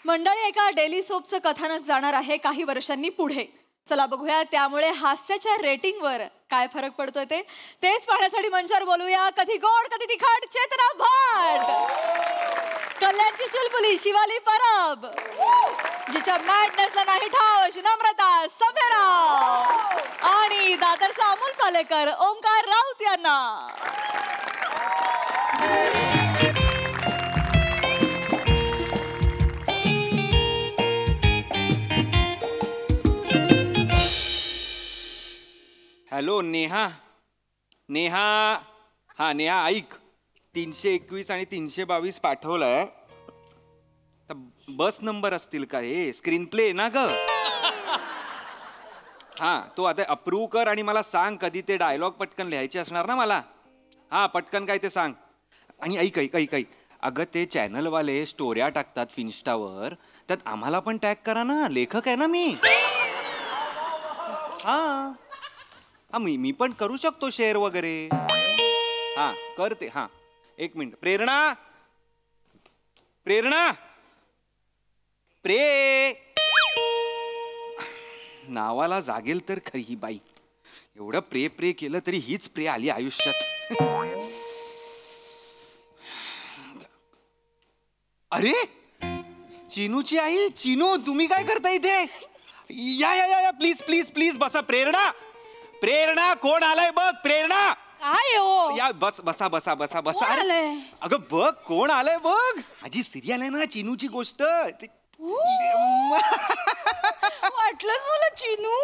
मंडळी एका डेली सोपचं कथानक जाणार आहे काही वर्षांनी पुढे. चला बघूया त्यामुळे हास्याच्या रेटिंगवर काय फरक पडतोय तेच पाहण्यासाठी मंचावर बोलूया कधी गोड कधी तिखट चेतना भाट, कल्याणची चुलबुली शिवाली परब, जिच्या मॅडनेसला नाही ठाव नम्रता समेराव आणि दादरचा अमोल पालेकर ओंकार राऊत यांना. हॅलो नेहा. नेहा हा नेहा ऐक, 321 आणि 322 पाठवलाय. बस नंबर असतील का हे? स्क्रीन प्ले ना ग. हा तो आता अप्रूव्ह कर आणि मला सांग कधी ते डायलॉग पटकन लिहायचे असणार ना मला. हा पटकन काय ते सांग. आणि ऐक ऐक ऐक ऐक अगं ते चॅनलवाले स्टोऱ्या टाकतात फिन्स्टावर, त्यात आम्हाला पण टॅग करा ना, लेखक आहे ना मी. हा हा मी पण करू शकतो शेअर वगैरे. हा करते. हा एक मिनिट. प्रेरणा प्रेरणा प्रे नावाला जागेल तर खरी ही बाई. एवढं प्रे प्रे केलं तरी हीच प्रे आली आयुष्यात. अरे चिनूची आई. चिनू तुम्ही काय करता इथे? या या या प्लीज प्लीज प्लीज बसा. प्रेरणा प्रेरणा कोण आलाय बघ. प्रेरणा काय हो? या बस बसा बसा बसा बसा. अगं बघ कोण आलंय बघ. माझी सिरियल आहे ना चिनूची गोष्ट. वाटलंच मला चिनू.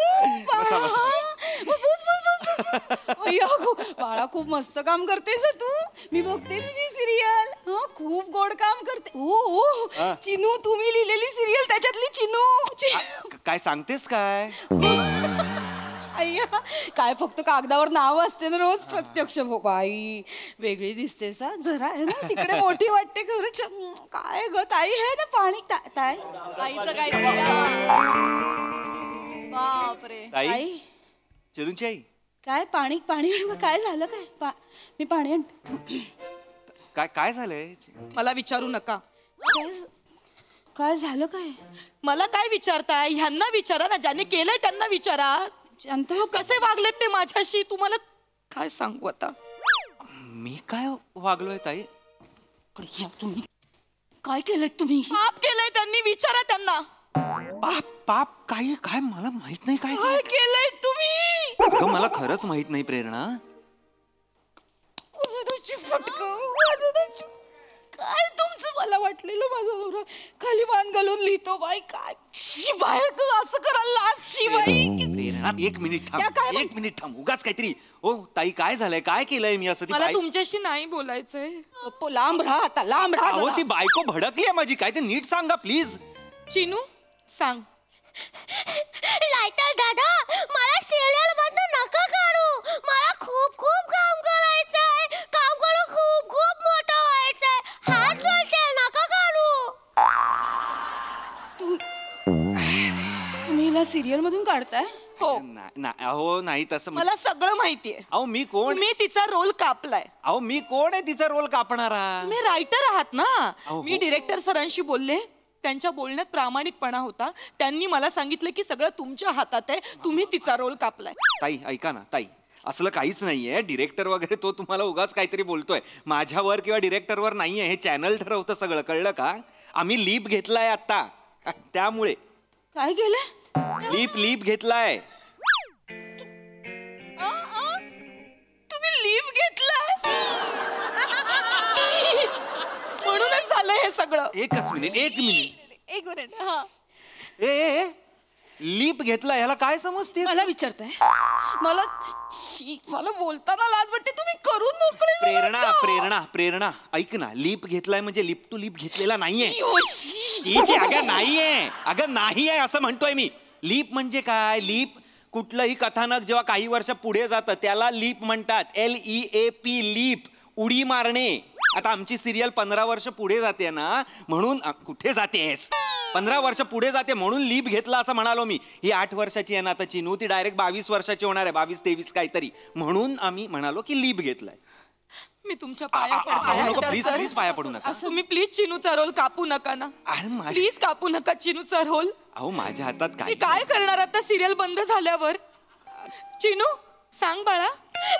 बाळा खूप मस्त काम करतेस तू. मी बघते तुझी सिरियल. हा खूप गोड काम करते. ओ चिनू तुम्ही लिहिलेली सिरियल त्याच्यातली चिनू. काय सांगतेस काय? अय्या काय फक्त कागदावर नाव असते ना रोज. प्रत्यक्ष बाई वेगळी दिसतेस हा जरा. आहे ना तिकडे मोठी वाटते खरंच. काय ग ताई हे ना पाणी ताई ताईचं काय बापरे. ताई चिनूची आई काय पाणी पाणी काय झालं काय? मी पाणी काय काय झालंय? मला विचारू नका. काय झालं काय? मला काय विचारताय? ह्यांना विचारा ना, ज्यांनी केलंय त्यांना विचारा. कसे वागलेत ते माझ्याशी तुम्हाला काय सांगू आता. मी काय वागलोय ताई? तुम्ही काय केलंय? तुम्ही पाप केलंय त्यांनी, विचारा त्यांना. पाप पाप काय काय मला माहित नाही. काय काय केलंय तुम्ही? अगं मला खरंच माहित नाही प्रेरणा. काय तुमचं? मला वाटलेलं माझा नवरा खाली मान घालून लिहितो. बाई काय बाहेर असं करायला लाज शिवाई. एक मिनिट थांब. एक मिनिट थांब. उगाच काहीतरी. हो ताई काय झालंय? काय केलंय मी असं? मला तुमच्याशी नाही बोलायचंय. लांब राहा आता. लांब राहा. अहो ती बायको भडकली आहे माझी. काय ते नीट सांगा प्लीज. चिनू सांग. लायटर दादा मला सिरियल मधनं नका काढू. मला खूप खूप काम करायचंय. काम करून खूप खूप मोठं व्हायचंय. हात जोडते नका काढू. तुम्ही हिला सिरियल मधून काढताय? हो. अहो नाही तसं. मला सगळं माहितीये. अहो मी कोण? मी तिचा रोल कापलाय. अहो मी कोण आहे तिचा रोल कापणारा? मी रायटर आहात ना. हो. मी डिरेक्टर सरांशी बोलले. त्यांच्या बोलण्यात प्रामाणिकपणा होता. त्यांनी मला सांगितलं की सगळं तुमच्या हातात आहे. तुम्ही तिचा रोल कापलाय. ताई ऐका ना ताई, असलं काहीच नाहीये. डिरेक्टर वगैरे तो तुम्हाला उगाच काहीतरी बोलतोय. माझ्यावर किंवा डिरेक्टरवर नाहीये. हे चॅनल ठरवतं सगळं, कळलं का? आम्ही लीप घेतलाय आता त्यामुळे. काय केलं? लीप घेतलाय. तुम्ही लीव घेतलाय म्हणूनच झालंय हे सगळं. एकच मिनिट. एक मिनिट. हा ए लीप घेतलाय ह्याला काय समजते? मला विचारताय? मला बोलताना लाज वाटते. तुम्ही करून मोकळे. प्रेरणा प्रेरणा प्रेरणा ऐक ना. लीप घेतलाय म्हणजे लिप टू लिप घेतलेला नाहीये. अगं नाहीये. अगं नाही आहे असं म्हणतोय मी. लीप म्हणजे काय? लीप कुठलंही कथानक जेव्हा काही वर्ष पुढे जातं त्याला लीप म्हणतात. LEAP leap. उडी मारणे. आता आमची सिरियल 15 वर्ष पुढे जाते ना म्हणून. कुठे जातेस? 15 वर्ष पुढे जाते म्हणून लीप घेतला असं म्हणालो मी. ही 8 वर्षाची आहे ना आता चिनू. ती डायरेक्ट 22 वर्षाची होणार आहे. 22-23 काहीतरी. म्हणून आम्ही म्हणालो की लीप घेतलाय. मी तुमच्या पाया अहो पडते नको actor प्लीज sir. प्लीज पाया पडू नका तुम्ही प्लीज चिनूचा रोल कापू नका ना. अरे माझ्या प्लीज कापू नका चिनूचा रोल. अहो माझ्या हातात मी काय काय करणार आता सिरियल बंद झाल्यावर? चिनू सांग बाळा.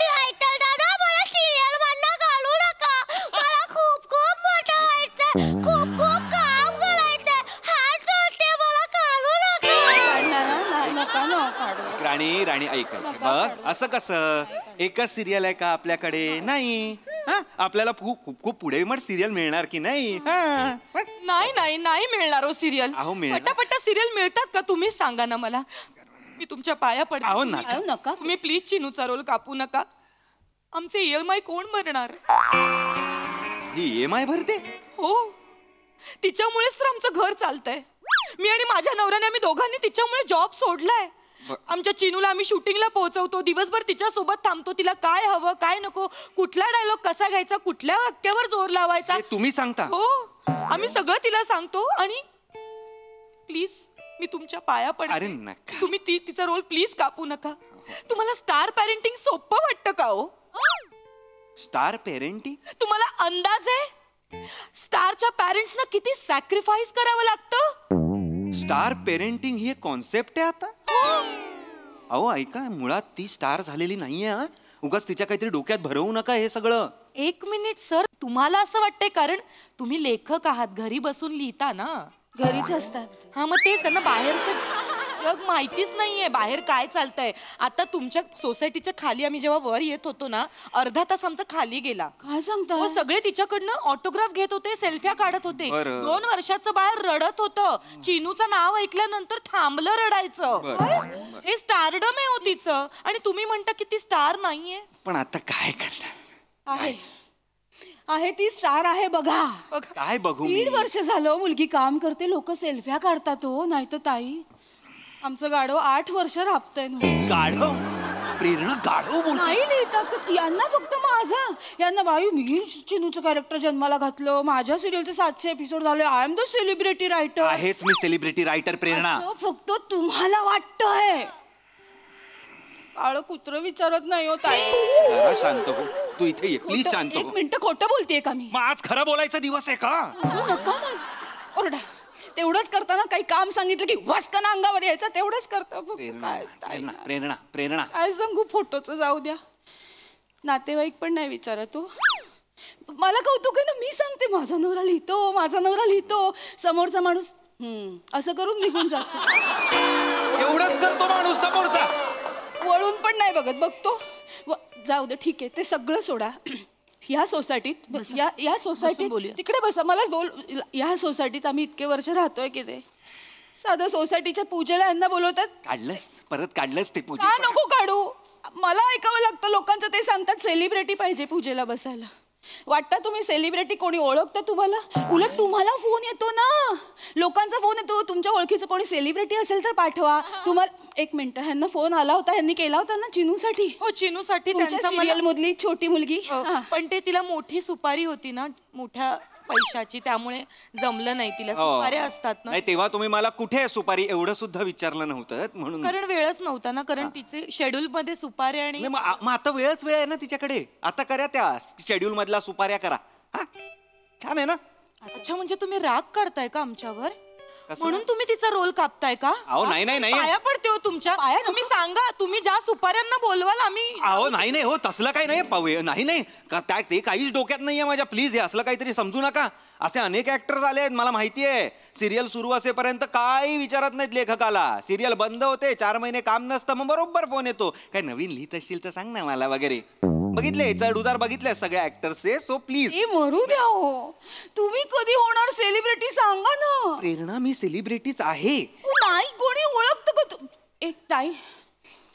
रायटर दादा मला सिरियल मधनं काढू नका. मला खूप खूप मोठं व्हायचंय. खूप खूप काम करायचंय. हात जोडते मला काढू नका. राणी ऐक बघ असं कसं एकच सिरियल आहे का आपल्याकडे? नाही हा आपल्याला खूप खूप खूप पुढे मग सिरियल मिळणार की नाही? नाही मिळणार हो सिरियल. अहो, मिळणार. पटापटा सिरियल मिळतात का? तुम्हीच सांगा ना मला. मी तुमच्या पाया पडते. अहो नका तुम्ही प्लीज चिनूचा रोल कापू नका. आमचे EMI कोण भरणार? ही EMI भरते? हो तिच्यामुळेच तर आमचं घर चालतंय. मी आणि माझ्या नवऱ्याने आम्ही दोघांनी तिच्यामुळे जॉब सोडलाय. आमच्या चिनूला आम्ही शूटिंगला पोहोचवतो. दिवसभर तिच्या सोबत थांबतो. तिला काय हवं काय नको, कुठला डायलॉग कसा घ्यायचा, कुठल्या वाक्यावर जोर लावायचा हे तुम्ही सांगता? हो आम्ही सगळं तिला सांगतो. आणि प्लीज मी तुमच्या पाया अरे पडते. नका. तुम्ही तिचा रोल प्लीज कापू नका. तुम्हाला स्टार पॅरेंटिंग सोपं वाटतं का हो? Star parenting? तुम्हाला अंदाज आहे स्टारच्या पॅरेंट्सना किती सॅक्रिफाईस करावं लागतं? स्टार पेरेंटिंग ही एक कॉन्सेप्ट आहे आता? अहो ऐका मुळात ती स्टार झालेली नाहीये हा. उगाच तिच्या काहीतरी डोक्यात भरवू नका हे सगळं. एक मिनिट सर, तुम्हाला असं वाटतंय कारण तुम्ही लेखक आहात, घरी बसून लिहिता ना. घरीच असतात. हा मग तेच त्यांना बाहेरचं जग माहितीच नाहीये, बाहेर काय चालतंय. आता तुमच्या सोसायटीच्या खाली आम्ही जेव्हा वर येत होतो ना, अर्धा तास आमचा खाली गेला. काय सांगता? हो, सगळे तिच्याकडनं ऑटोग्राफ घेत होते, सेल्फ्या काढत होते. बरं. 2 वर्षाचं बाळ रडत होतं. चिनूचं नाव ऐकल्यानंतर थांबलं रडायचं. बरं. हे स्टारडम आहे हो तिचं. आणि तुम्ही म्हणता की ती स्टार नाहीये. पण आता काय करणार? आहे ती स्टार आहे बघा. काय बघू मी? 3 वर्ष झालं मुलगी काम करते. लोक सेल्फ्या काढतात हो. नाही तर ताई आमचं गाढव 8 वर्ष राबतंय. गाढव? प्रेरणा गाढव बोलते? नाही लिहितात यांना फक्त माझा. यांना बाई मी चिनूचं कॅरेक्टर जन्माला घातलं. माझ्या सिरियलचे 700 एपिसोड झाले. I am the celebrity writer. आहेच मी सेलिब्रिटी रायटर प्रेरणा. असं फक्त तुम्हाला वाटतंय. काळं कुत्रं विचारत नाही हो ताई. जरा शांत हो. तू इथे ये प्लीज शांत हो. 1 मिनिट खोटं बोलतेय का मी? मग आज खरं बोलायचा दिवस आहे का? नका ओरडा. तेवढंच करताना काही काम सांगितलं की वासकाना अंगावर यायचं. तेवढंच करता. प्रेरणा काय सांगू? फोटोचं जाऊ द्या. नातेवाईक पण नाही विचारत हो. मला कौतुक आहे ना. मी सांगते माझा नवरा लिहितो. समोरचा माणूस असं करून निघून जातो. एवढंच करतो माणूस समोरचा. वळून पण नाही बघतो. जाऊ दे ठीक आहे. ते सगळं सोडा. या सोसायटीत या सोसायटीत तिकडे बसा. मला बोल. या सोसायटीत आम्ही इतके वर्ष राहतोय की ते साधं सोसायटीच्या पूजेला यांना बोलवतात. परत काढलंस ते पूजा? का नको काढू? मला ऐकावं लागतं. लोकांचं ते सांगतात सेलिब्रिटी पाहिजे पूजेला बसायला. वाटतं तुम्ही सेलिब्रिटी कोणी ओळखतं तुम्हाला? उलट तुम्हाला फोन येतो ना. लोकांचा फोन येतो. तुमच्या ओळखीचं कोणी सेलिब्रिटी असेल तर पाठवा. तुम्हाला 1 मिनिट. ह्यांना फोन आला होता. ह्यांनी केला होता ना चिनूसाठी. हो चिनूसाठी सिरियल मधली छोटी मुलगी. पण ते तिला मोठी सुपारी होती ना, मोठ्या पैशाची, त्यामुळे जमलं नाही तिला. सुपाऱ्या असतात ना. नाही तेव्हा तुम्ही मला कुठे सुपारी एवढं सुद्धा विचारलं नव्हतं म्हणून. कारण वेळच नव्हता ना. कारण तिचे शेड्यूल मध्ये सुपाऱ्या आणि मग आता वेळ आहे ना तिच्याकडे. आता करा त्या शेड्यूल मधला सुपाऱ्या करा. छान आहे ना. अच्छा म्हणजे तुम्ही राग काढताय का आमच्यावर? म्हणून तुम्ही तिचा रोल कापताय का? अहो नाही पाया पडते हो तुमच्या. तुम्ही सांगा. तुम्ही ज्या सुपाऱ्यांना बोलवाल आम्ही. अहो नाही हो तसलं काही नाही. नाही ते काहीच डोक्यात नाहीये माझ्या. प्लीज हे असलं काहीतरी समजू नका. असे अनेक ऍक्टर्स आले आहेत मला माहिती आहे. सिरियल सुरू असेपर्यंत काही विचारत नाहीत लेखकाला. सिरियल बंद होते 4 महिने काम नसतं मग बरोबर फोन येतो. काय नवीन लिहित असशील तर सांग ना मला वगैरे. बघितले चढ उतार बघितले सगळ्या ऍक्टर्सचे. सो प्लीज मरू द्या हो. तुम्ही कधी होणार सेलिब्रिटी सांगा ना. प्रेरणा मी सेलिब्रिटीच आहे. नाही कोणी ओळखतं का तू? एक ताई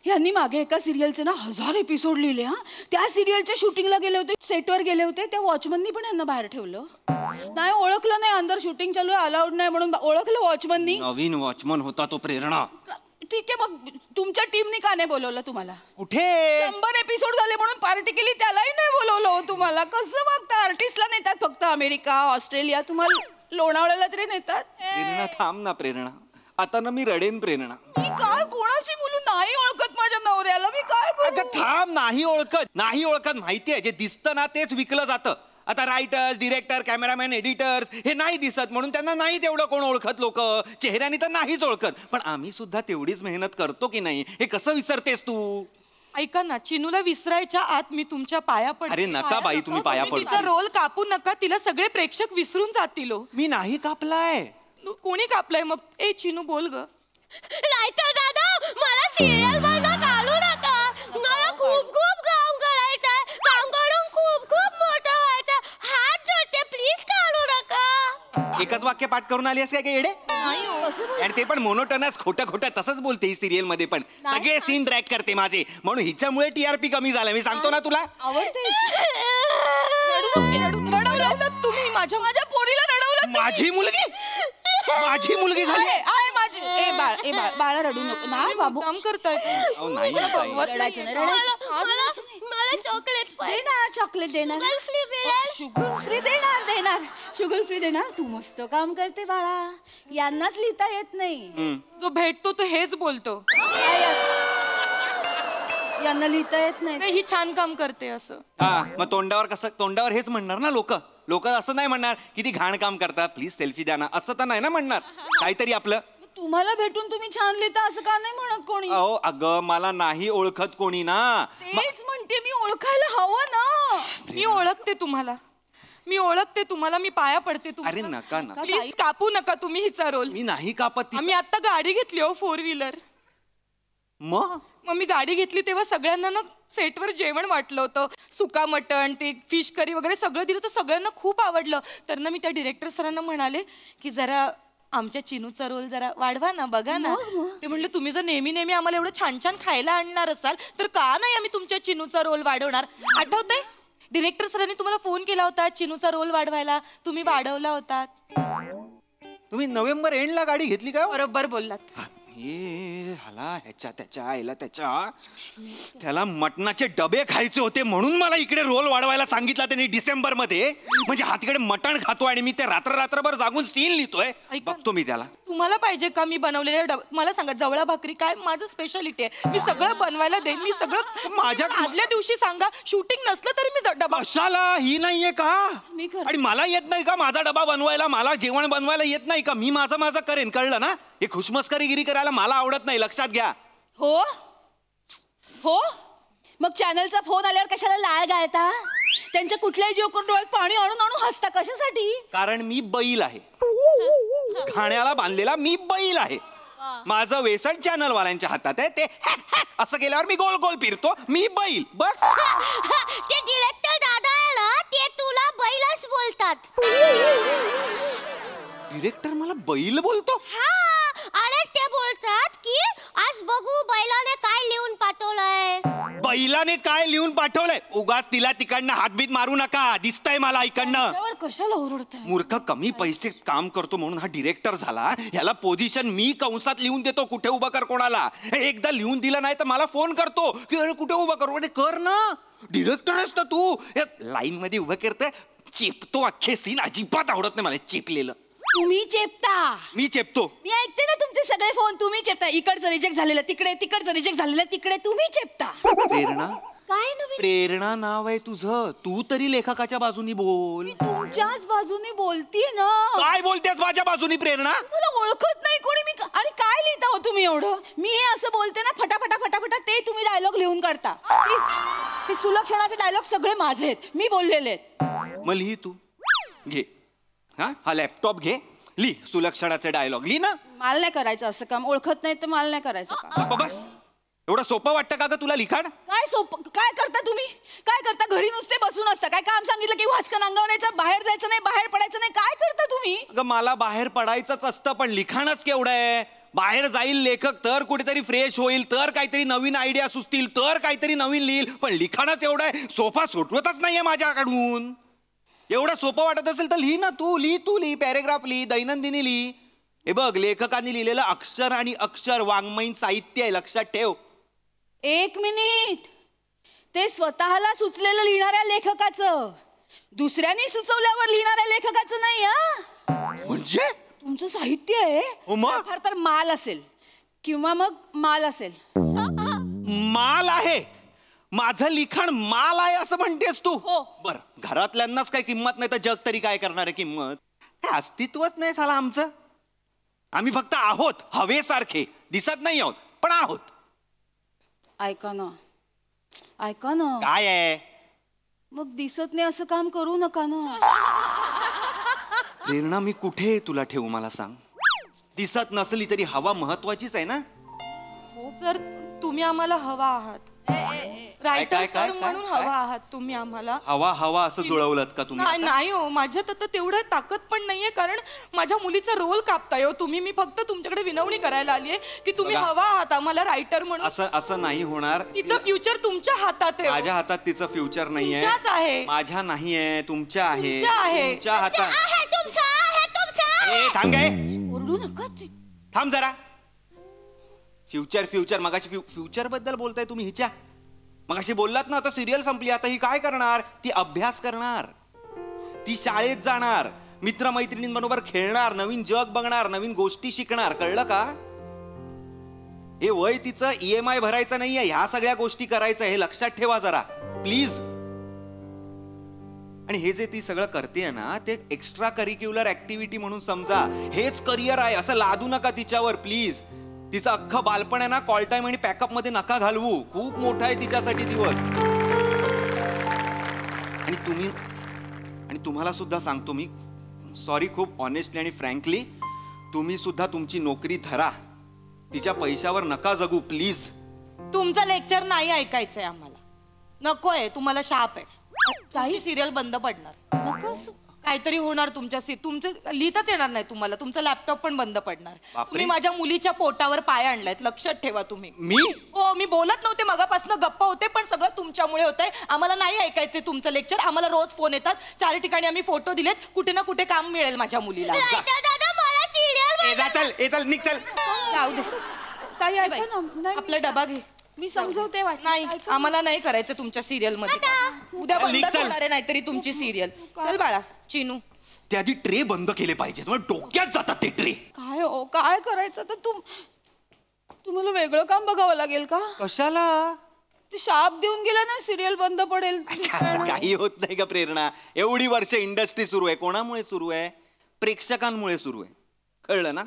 यांनी मागे एका सिरियलचे ना 1000 एपिसोड लिहिले. त्या सिरियलच्या शूटिंगला गेले होते. सेटवर गेले होते. त्या वॉचमननी पण यांना बाहेर ठेवलं. नाही ओळखलं नाही. अंदर शूटिंग चालू आहे अलाउड नाही म्हणून ओळखलं वॉचमननी. नवीन वॉचमन होता तो प्रेरणा. ठीक आहे मग तुमच्या टीमनी का नाही बोलवलं तुम्हाला? कुठे 100 एपिसोड झाले म्हणून पार्टी केली. त्यालाही नाही बोलवलं हो तुम्हाला. कसं वागतं? आर्टिस्टला नेतात फक्त अमेरिका ऑस्ट्रेलिया. तुम्हाला लोणावळ्याला तरी नेतात. प्रेरणा थांब ना प्रेरणा. आता ना मी रडेन प्रेरणा. मी काय कोणाशी बोलू? नाही ओळखत माझ्या नवऱ्याला, मी काय अगं करू? थांब, नाही ओळखत माहितीये, जे दिसतं ना तेच विकलं जातं. आता रायटर्स, डिरेक्टर, कॅमेरामॅन, एडिटर्स हे नाही दिसत म्हणून त्यांना नाही तेवढं कोण ओळखत. लोक चेहऱ्याने तर नाहीच ओळखत, पण आम्ही सुद्धा तेवढीच मेहनत करतो की नाही, हे कसं विसरतेस तू? ऐका ना, चिनूला विसरायच्या आत मी तुमच्या पाया पडते. अरे नका बाई, तुम्ही पाया तुम्ही तिचा पडता. रोल कापू नका, तिला सगळे प्रेक्षक विसरून जातील हो. मी नाही कापलाय. कोणी कापलाय मग? ए चिनू बोल ग. रायटर दादा, मला सिरियल मधनं काढू नका. मला खूप खूप काम करायचंय. काम करून खूप खूप मोठं व्हायचंय. हात जोडते, प्लीज काढू नका. एकच वाक्य पाठ करून आली आहेस काय येडे? आणि ते पण मोनोटनस, खोटं तसंच बोलते ही सिरियल मध्ये पण. सगळे सीन ट्रॅक करते माझे, म्हणून हिच्यामुळे टीआरपी कमी झाला. मी सांगतो ना तुला. रडवलं तुम्ही माझ्या पोरीला रडवलं. माझी मुलगी झाली. आहे माझी. बाळा रडू नको ना बाबू. काम करताय. अहो, नाही ताई. रडायचं नाही, रडायचं. मला चॉकलेट दे पाहिजे. ना चॉकलेट देणार. शुगर फ्री देणार. शुगर फ्री देणार. तू मस्त काम करते बाळा. यांनाच लिहिता येत नाही. जो भेटतो तो हेच बोलतो. यांना लिहिता येत नाही. नाही, ही छान काम करते असं. हा, मग तोंडावर हेच म्हणणार ना लोक असं नाही म्हणणार की ती घाण काम करतात, प्लीज सेल्फी द्या ना, असं तर नाही ना म्हणणार. काहीतरी आपलं. तुम्हाला भेटून तुम्ही छान लिहिता असं का नाही म्हणत कोणी? अहो अगं, मला नाही ओळखत कोणी ना. तेच म्हणते मी, ओळखायला हवं ना. मी ओळखते तुम्हाला, मी पाया पडते अरे नका ना. प्लीज कापू नका तुम्ही हिचा रोल. मी नाही कापत ती. आम्ही आता गाडी घेतली हो, 4 व्हीलर. मग मी गाडी घेतली तेव्हा सगळ्यांना ना सेटवर जेवण वाटलं होतं. सुका मटण, ते फिश करी वगैरे सगळं दिलं, तर सगळ्यांना खूप आवडलं. तर ना मी त्या डिरेक्टर सरांना म्हणाले की जरा आमच्या चिनूचा रोल जरा वाढवा ना, बघा ना. ते म्हणले तुम्ही जर नेहमी आम्हाला एवढं छान छान खायला आणणार असाल तर का नाही आम्ही तुमच्या चिनूचा रोल वाढवणार. आठवतंय डिरेक्टर सरांनी तुम्हाला फोन केला होता चिनूचा रोल वाढवायला, तुम्ही वाढवला होता. तुम्ही नोव्हेंबर एंडला गाडी घेतली का? बरोबर बोललात. त्याला मटणाचे डबे खायचे होते म्हणून मला इकडे रोल वाढवायला सांगितला त्यांनी डिसेंबर मध्ये. म्हणजे हा तिकडे मटण खातो आणि मी ते रात्रभर जागून सीन लिहितोय. बघतो मी त्याला. तुम्हाला पाहिजे का मी बनवलेले मला सांगा, जवळा भाकरी काय माझं स्पेशालिटी आहे. मी सगळं बनवायला देईन. मी सगळं माझ्या आदल्या दिवशी सांगा, शूटिंग नसलं तरी मी डबा. कशाला? ही नाहीये का? आणि मला येत नाही का माझा डबा बनवायला? मला जेवण बनवायला येत नाही का? मी माझं करेन, कळलं ना? हे खुशमस्करीगिरी करायला मला आवडत नाही, लक्षात घ्या. हो मग चॅनलचा फोन आल्यावर कशाला लाळ गाळता? त्यांच्या कुठल्याही जोकर डोळ्यात पाणी आणून हसता कशासाठी? कारण मी बैल आहे, खाण्याला बांधलेला मी बैल आहे. माझं व्यसन चॅनल वाल्यांच्या हातात आहे. ते असं केल्यावर मी गोल गोल फिरतो. मी बैल, बस. ते डिरेक्टर दादा आहे ना, ते तुला बैलच बोलतात. डिरेक्टर मला बैल बोलतो? अरे ते बोलतात की आज बघू बैलाने काय लिहून पाठवलंय. बैलाने काय लिहून पाठवलंय? उगाच तिला तिकडनं हातबीत मारू नका, दिसतंय मला इकडनं. कशाला ओरडताय? मूर्ख, कमी पैसे काम करतो म्हणून हा डिरेक्टर झाला. ह्याला पोझिशन मी कंसात लिहून देतो, कुठे उभं कर कोणाला. एकदा लिहून दिलं नाही तर मला फोन करतो की अरे कुठे उभं करू. म्हणजे कर ना, डिरेक्टर आहेस तर तू. लाईन मध्ये उभं करतोय, चेपतो. अख्खे सीन अजिबात आवडत नाही मला चेपलेलं. तुम्ही चेपता. मी चेपतो. मी ऐकते ना तुमचे सगळे फोन. तुम्ही चेपता. इकडचं रिजेक्ट झालेलं तिकडे, तिकडचं रिजेक्ट झालेलं तिकडे. तुम्ही चेपता. प्रेरणा, काय नवीन? प्रेरणा नाव आहे तुझं. तू तरी लेखकाच्या बाजूनी बोल. मी तुमच्याच बाजूने बोलतीये ना. काय बोलतेस माझ्या बाजूनी प्रेरणा? मला ओळखत नाही कोणी. मी आणि काय लिहिता हो तुम्ही एवढं? मी हे असं बोलते ना फटाफटा ते तुम्ही डायलॉग लिहून काढता. ते सुलक्षणाचे डायलॉग सगळे माझे आहेत, मी बोललेले आहेत. मग लिही तू. घे हा लॅपटॉप घे, लिही सुलक्षणाचे डायलॉग लिही ना. मला नाही करायचं असं काम. ओळखत नाही तर मला नाही करायचं काम. बस. एवढं सोपं वाटतं का ग तुला लिखाण? काय सोपं? काय करता तुम्ही? काय करता? घरी नुसते बसून असता. काय काम सांगितलं की वाचकन अंगवण्याचं, बाहेर जायचं नाही, बाहेर पडायचं नाही. काय करता तुम्ही? अगं मला बाहेर पडायचंच असतं, पण लिखाणच केवढं आहे. बाहेर जाईल लेखक तर कुठेतरी फ्रेश होईल, तर काहीतरी नवीन आयडिया सुचतील, तर काहीतरी नवीन लिहिल. पण लिखाणच एवढं आहे, सोफा सुटवतच नाहीये माझ्याकडून. एवढं सोपं वाटत असेल तर लिही ना तू. लिही पॅरेग्राफ लिही, दैनंदिनी लिही. हे बघ, लेखकांनी लिहिलेलं अक्षर आणि अक्षर वाङ्मयीन साहित्य आहे, लक्षात ठेव. 1 मिनिट. ते स्वतःला सुचलेलं लिहिणाऱ्या लेखकाचं, दुसऱ्यांनी सुचवल्यावर लिहिणाऱ्या लेखकाचं नाही. म्हणजे तुमचं साहित्य आहे हो मग? फार तर माल असेल किंवा मग माल असेल. माल आहे, माझं लिखाण माल आहे असं म्हणतेस तू? हो. बर, घरातल्यांनाच काय किंमत नाही तर जग तरी काय करणार आहे किंमत? काय अस्तित्वच नाही झालं आमचं. आम्ही फक्त आहोत, हवेसारखे दिसत नाही आहोत पण आहोत. ऐका ना, ऐका ना, काय आहे? मग दिसत नाही असं काम करू नका ना. प्रेरणा, मी कुठे तुला ठेवू मला सांग? दिसत नसली तरी हवा महत्वाचीच आहे ना. सर तुम्ही आम्हाला हवा आहात. रायटर काय, सर काय, म्हणून काय? हवा आहात तुम्ही आम्हाला. हवा हवा असं जुळवलं का तुम्ही नाही आता? नाही हो, माझ्यात आता तेवढं ताकद पण नाहीये, कारण माझ्या मुलीचा रोल कापताय हो तुम्ही. मी फक्त तुमच्याकडे विनवणी करायला आलीये की तुम्ही बघा. हवा आहात आम्हाला रायटर म्हणून. असं नाही होणार. तिचं फ्युचर तुमच्या हातात आहे. माझ्या हातात तिचं फ्युचर नाहीये. तुमच्याच आहे. माझ्या नाहीये, तुमच्या आहे. तुमच्या आहे. तुमच्या हातात. आहे तुमचा. ए, थांब गे. ओरडू नका. थांब जरा. फ्युचर मगाशी फ्युचर बद्दल बोलताय तुम्ही हिच्या. मगाशी बोललात ना, आता सिरियल संपली, आता ही काय करणार? ती अभ्यास करणार, ती शाळेत जाणार, मित्रमैत्रिणींबरोबर खेळणार, नवीन जग बघणार, नवीन गोष्टी शिकणार. कळलं का? हे वय तिचं EMI भरायचं नाहीये, ह्या सगळ्या गोष्टी करायचं, हे लक्षात ठेवा जरा प्लीज. आणि हे जे ती सगळं करते ना, ते एक्स्ट्रा करिक्युलर ऍक्टिव्हिटी म्हणून समजा. हेच करिअर आहे असं लादू नका तिच्यावर प्लीज. तिचं अख्खं बालपण आहे ना, कॉल टाइम आणि पॅकअप मध्ये नका घालवू. खूप मोठा आहे तिच्यासाठी दिवस. आणि तुम्हाला सुद्धा सांगतो मी, सॉरी, खूप ऑनेस्टली आणि फ्रँकली, तुम्ही सुद्धा तुमची नोकरी धरा. तिच्या पैशावर नका जगू प्लीज. तुमचं लेक्चर नाही ऐकायचंय आम्हाला. नकोय, तुम्हाला शाप आहे. ताई सिरियल बंद पडणार. नकाच. काहीतरी होणार तुमच्या तुमचं लिहिताच येणार नाही तुम्हाला. तुमचा लॅपटॉप पण बंद पडणार. बापरे. तुम्ही माझ्या मुलीच्या पोटावर पाय आणलायत, लक्षात ठेवा तुम्ही. मी? हो, मी बोलत नव्हते मगापासून, गप्पा होते, पण सगळं तुमच्यामुळे होतंय. आम्हाला नाही ऐकायचंय तुमचं लेक्चर. आम्हाला रोज फोन येतात. 4 ठिकाणी आम्ही फोटो दिलेत. कुठे ना कुठे काम मिळेल माझ्या मुलीला. रायटर दादा मला सिरियल ए, जा, चल निघ, चल. जाऊ दे. ताई ऐका ना. नाही, आपला डबा घे. मी समजवते वाटत. नाही, आम्हाला नाही करायचं तुमच्या सिरियल मध्ये. उद्या चल, निघ, बंद चल. होणार आहे नाहीतरी तुमची सिरियल. चल बाळा चिनू. त्याआधी ट्रे बंद केले पाहिजेत. मग डोक्यात जातात ते ट्रे. काय हो, काय करायचं तर तुम्हाला वेगळं काम बघावं लागेल का? कशाला? ते शाप देऊन गेला ना, सिरियल बंद पडेल. असं काही होत नाही का प्रेरणा? एवढी वर्ष इंडस्ट्री सुरू आहे, कोणामुळे सुरू आहे? प्रेक्षकांमुळे सुरू आहे. कळलं ना?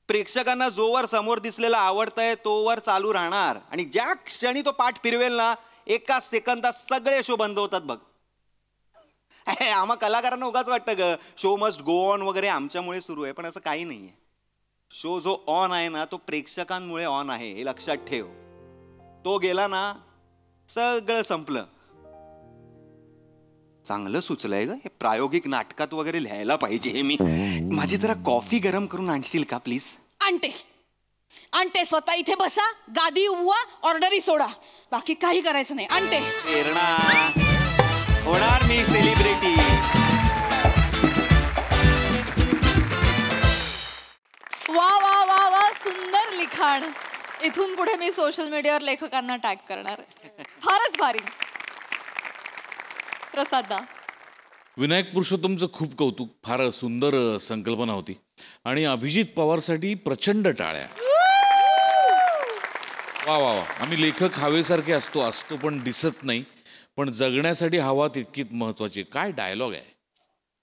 प्रेक्षकांना जोवर समोर दिसलेला आवडतंय तोवर चालू राहणार. आणि ज्या क्षणी तो पाठ फिरवेल ना, एका सेकंदात सगळे शो बंद होतात बघ. आम्हा कलाकारांना उगाच वाटतं ग, शो मस्ट गो ऑन वगैरे, आमच्यामुळे सुरू आहे. पण असं काही नाहीये. शो जो ऑन आहे ना, तो प्रेक्षकांमुळे ऑन आहे, हे लक्षात ठेव. तो गेला ना, सगळं संपलं. चांगलं सुचलंय ग, हे प्रायोगिक नाटकात वगैरे लिहायला पाहिजे हे मी. माझी जरा कॉफी गरम करून आणशील का प्लीज? आणते स्वतः. इथे बसा, गादी उभवा, ऑर्डरी सोडा, बाकी काही करायचं नाही. आणते. प्रेरणा, होणार मी सेलिब्रिटी. वा वा वा वा, सुंदर लिखाण. इथून पुढे मी सोशल मीडियावर लेखकांना टॅग करणार. फारच भारी. प्रसादा. विनायक पुरुषोत्तमचं खूप कौतुक. फार सुंदर संकल्पना होती. आणि अभिजित पवारसाठी प्रचंड टाळ्या. वा वा वा. आम्ही लेखक हवेसारखे असतो पण दिसत नाही. पण जगण्यासाठी हवा तितकीच महत्वाची. काय डायलॉग आहे,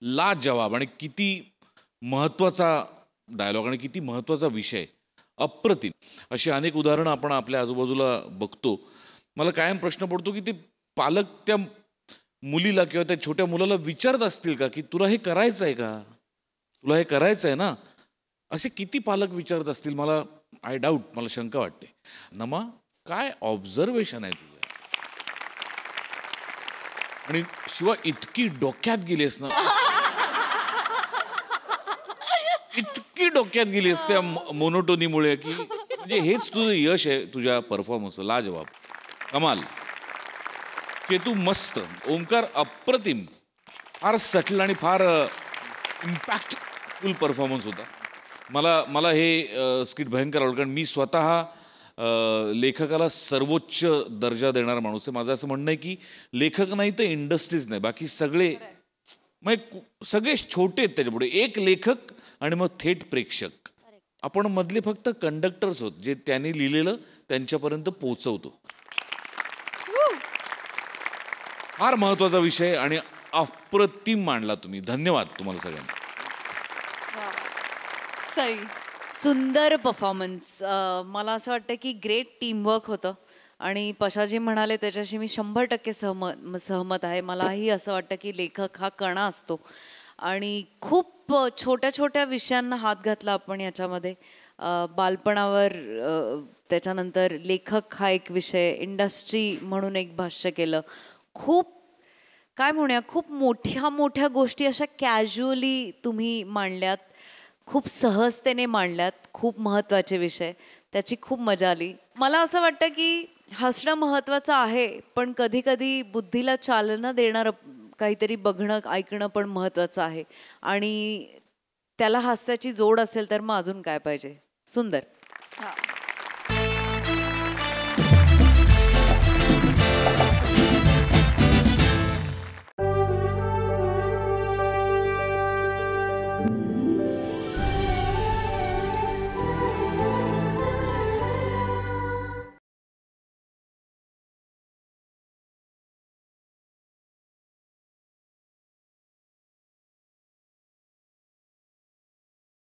लाजवाब. आणि किती महत्वाचा डायलॉग आणि किती महत्वाचा विषय. अप्रतिम. अशी अनेक उदाहरणं आपण आपल्या आजूबाजूला बघतो. मला कायम प्रश्न पडतो की ते पालक त्या मुलीला किंवा त्या छोट्या मुलाला विचारत असतील का की तुला हे करायचं आहे का, तुला हे करायचं आहे ना. असे किती पालक विचारत असतील. मला आय डाऊट, मला शंका वाटते. नमा, काय ऑब्झर्वेशन आहे तुझं. आणि शिवाय इतकी डोक्यात गेलीस ना, इतकी डोक्यात गेलीस त्या मोनोटोनीमुळे की म्हणजे हेच तुझं यश आहे तुझ्या परफॉर्मन्स. लाजवाब, कमाल. चेतू मस्त. ओंकार अप्रतिम. फार सटल आणि फार इम्पॅक्टफुल परफॉर्मन्स होता. मला हे स्किट भयंकर आवडलं. कारण मी स्वतः लेखकाला सर्वोच्च दर्जा देणारा माणूस आहे. माझं असं म्हणणं आहे की लेखक नाही तर इंडस्ट्रीज नाही, बाकी सगळे म्हणजे सगळे छोटे आहेत त्याच्यापुढे. एक लेखक आणि मग थेट प्रेक्षक. आपण मधले फक्त कंडक्टर्स होत जे त्यांनी लिहिलेलं त्यांच्यापर्यंत पोहोचवतो. फार महत्वाचा विषय आणि अप्रतिम मांडला तुम्ही. धन्यवाद तुम्हाला सगळ्यांना. सई, सुंदर परफॉर्मन्स. मला असं वाटतं की ग्रेट टीमवर्क होतं आणि पशाजी म्हणाले त्याच्याशी मी 100% सहमत आहे. मलाही असं वाटतं की लेखक हा कणा असतो आणि खूप छोट्या छोट्या विषयांना हात घातला आपण याच्यामध्ये. बालपणावर, त्याच्यानंतर लेखक हा एक विषय, इंडस्ट्री म्हणून एक भाष्य केलं. खूप काय म्हणूया, खूप मोठ्या मोठ्या गोष्टी अशा कॅज्युअली तुम्ही मांडल्यात, खूप सहजतेने मांडल्यात. खूप महत्त्वाचे विषय, त्याची खूप मजा आली. मला असं वाटतं की हसणं महत्त्वाचं आहे, पण कधी कधी बुद्धीला चालना देणारं काहीतरी बघणं ऐकणं पण महत्त्वाचं आहे आणि त्याला हास्याची जोड असेल तर मग अजून काय पाहिजे. सुंदर. हा.